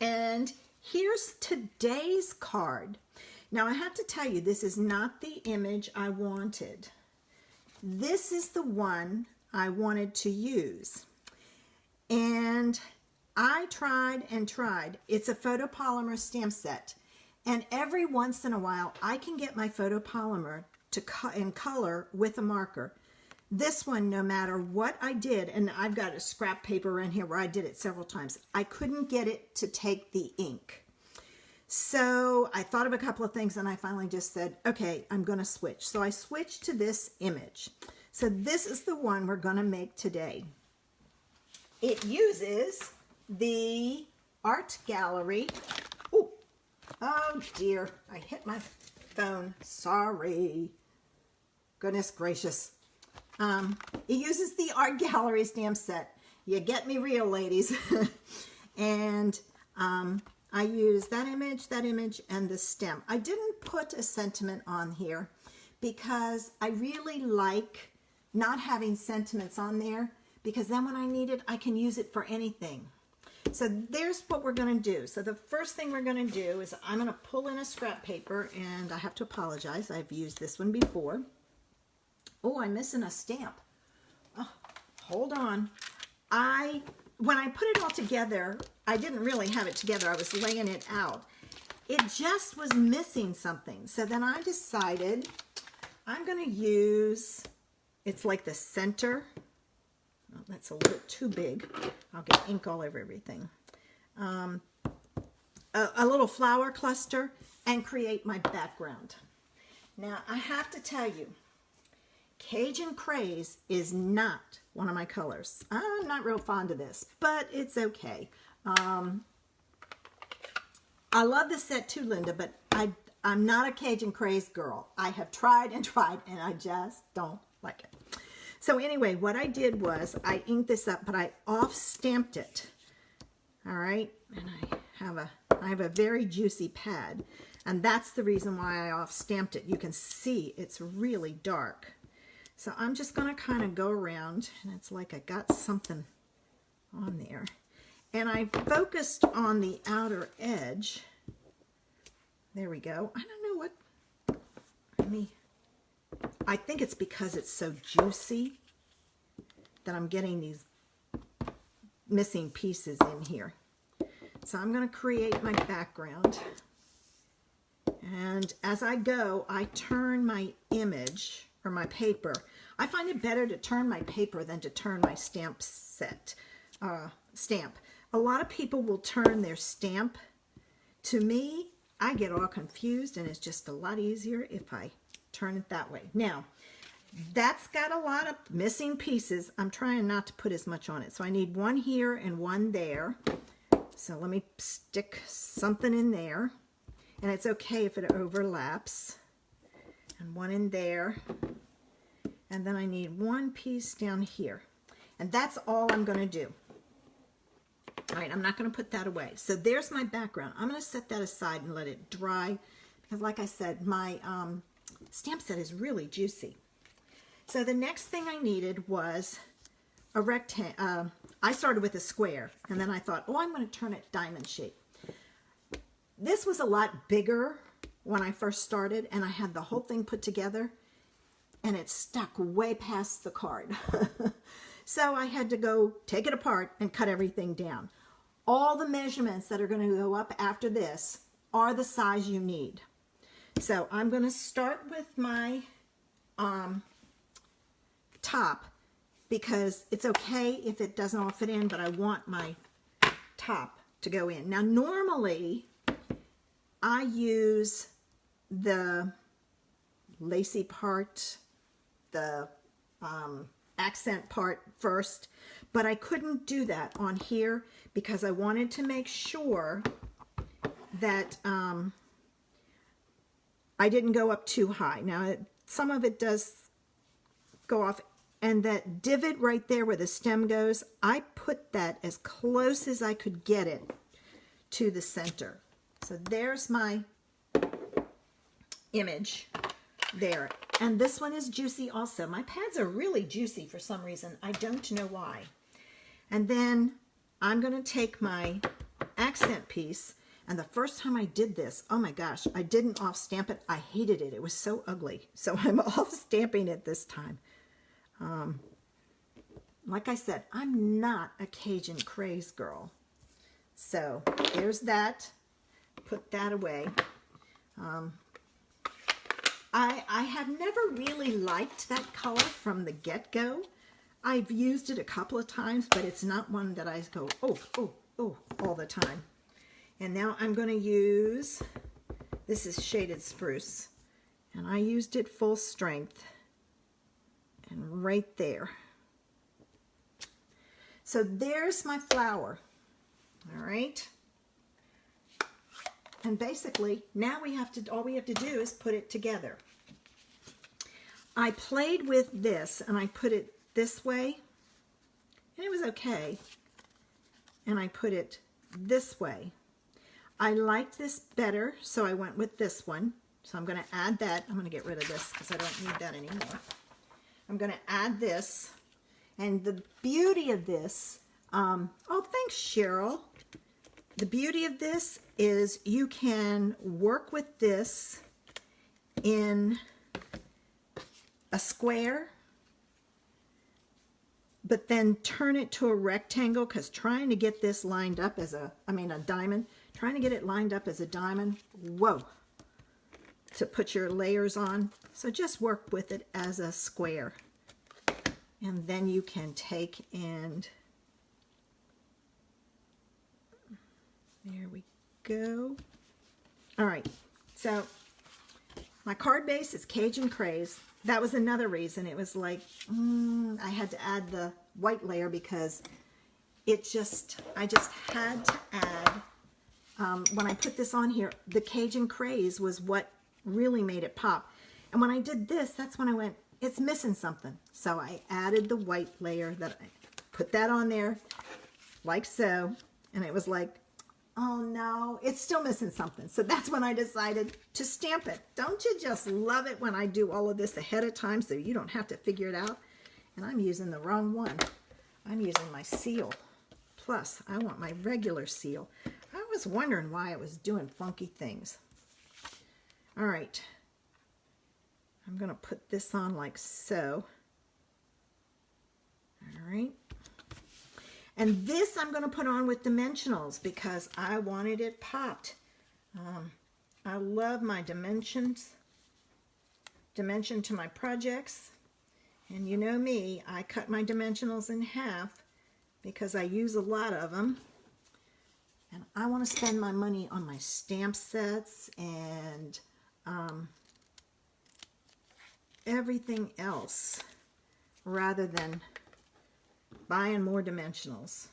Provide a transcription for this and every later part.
And here's today's card. Now I have to tell you, this is not the image I wanted. This is the one I wanted to use. And I tried and tried. It's a photopolymer stamp set. And every once in a while, I can get my photopolymer to in color with a marker. This one, no matter what I did, and I've got a scrap paper in here where I did it several times, I couldn't get it to take the ink. So I thought of a couple of things and I finally just said, okay, I'm going to switch. So I switched to this image. So this is the one we're going to make today. It uses the art gallery. Ooh, oh dear, I hit my phone. Sorry. Goodness gracious. It uses the art gallery stamp set. You get me real, ladies. And I use that image, and the stem. I didn't put a sentiment on here because I really like not having sentiments on there, because then when I need it, I can use it for anything. So there's what we're going to do. So the first thing we're going to do is I'm going to pull in a scrap paper, and I have to apologize. I've used this one before. Oh, I'm missing a stamp. Oh, hold on. When I put it all together, I didn't really have it together. I was laying it out. It just was missing something. So then I decided I'm going to use, it's like the center. Oh, that's a little too big. I'll get ink all over everything. A little flower cluster and create my background. Now, I have to tell you, Cajun Craze is not one of my colors. I'm not real fond of this, but it's okay. I love this set too, Linda, but I'm not a Cajun Craze girl. I have tried and tried, and I just don't like it. So anyway, what I did was I inked this up, but I off-stamped it. All right, and I have a very juicy pad, and that's the reason why I off-stamped it. You can see it's really dark. So I'm just going to kind of go around, and it's like I got something on there. And I focused on the outer edge. There we go. I don't know what, I think it's because it's so juicy that I'm getting these missing pieces in here. So I'm going to create my background. And as I go, I turn my image or my paper. I find it better to turn my paper than to turn my stamp. A lot of people will turn their stamp. To me, I get all confused, and it's just a lot easier if I turn it that way. Now, that's got a lot of missing pieces. I'm trying not to put as much on it. So I need one here and one there. So let me stick something in there. And it's okay if it overlaps. And one in there. And then I need one piece down here. And that's all I'm going to do. All right, I'm not going to put that away. So there's my background. I'm going to set that aside and let it dry. Because like I said, my stamp set is really juicy. So the next thing I needed was a rectangle. I started with a square. And then I thought, oh, I'm going to turn it diamond shape. This was a lot bigger when I first started, and I had the whole thing put together, and it stuck way past the card. So I had to go take it apart and cut everything down. All the measurements that are going to go up after this are the size you need. So I'm going to start with my top, because it's okay if it doesn't all fit in, but I want my top to go in. Now normally I use the lacy part, the accent part first, but I couldn't do that on here because I wanted to make sure that I didn't go up too high. Now some of it does go off, and that divot right there where the stem goes, I put that as close as I could get it to the center. So there's my image there. And this one is juicy also. My pads are really juicy for some reason. I don't know why. And then I'm going to take my accent piece. And the first time I did this, oh my gosh, I didn't off stamp it. I hated it. It was so ugly. So I'm off stamping it this time. Like I said, I'm not a Cajun craze girl. So there's that. Put that away. I have never really liked that color from the get-go. I've used it a couple of times, but it's not one that I go, oh, oh, oh, all the time. And now I'm going to use, this is Shaded Spruce, and I used it full strength, and right there. So there's my flower, all right? And basically, now all we have to do is put it together. I played with this, and I put it this way, and it was okay. And I put it this way. I liked this better, so I went with this one. So I'm going to add that. I'm going to get rid of this because I don't need that anymore. I'm going to add this. And the beauty of this, oh, thanks, Cheryl. The beauty of this is you can work with this in a square, but then turn it to a rectangle, because trying to get this lined up as a diamond, trying to get it lined up as a diamond, whoa, to put your layers on. So just work with it as a square. And then you can take and, there we go. All right, so my card base is Cajun Craze. That was another reason. It was like, I had to add the white layer because I just had to add, when I put this on here, the Cajun Craze was what really made it pop. And when I did this, that's when I went, it's missing something. So I added the white layer, that I put that on there like so, and it was like, oh no, it's still missing something. So that's when I decided to stamp it. Don't you just love it when I do all of this ahead of time so you don't have to figure it out? And I'm using the wrong one. I'm using my seal. Plus, I want my regular seal. I was wondering why it was doing funky things. All right. I'm going to put this on like so. All right. And this I'm going to put on with dimensionals because I wanted it popped. I love my dimension to my projects. And you know me, I cut my dimensionals in half because I use a lot of them. And I want to spend my money on my stamp sets and everything else rather than buying more dimensionals.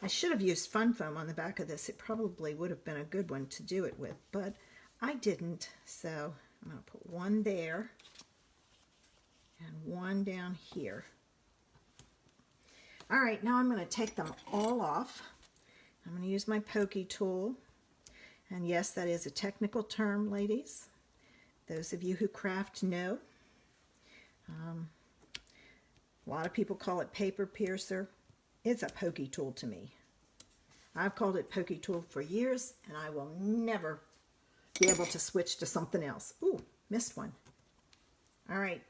I should have used Fun Foam on the back of this. It probably would have been a good one to do it with, but I didn't. So I'm going to put one there and one down here. All right, now I'm going to take them all off. I'm going to use my pokey tool. And yes, that is a technical term, ladies. Those of you who craft know. A lot of people call it paper piercer. It's a pokey tool to me. I've called it pokey tool for years, and I will never be able to switch to something else. Ooh, missed one. All right,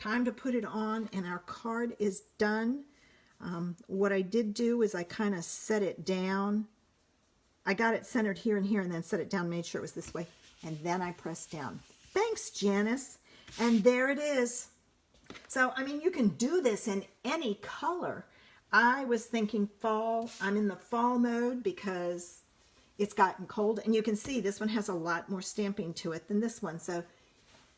time to put it on, and our card is done. What I did do is I kind of set it down. I got it centered here and here, and then set it down, made sure it was this way, and then I pressed down. Thanks, Janice. And there it is. So, I mean, you can do this in any color. I was thinking fall. I'm in the fall mode because it's gotten cold. And you can see this one has a lot more stamping to it than this one. So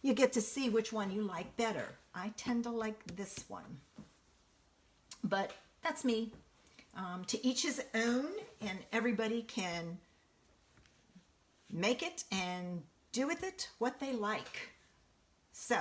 you get to see which one you like better. I tend to like this one. But that's me. To each his own, and everybody can make it and do with it what they like. So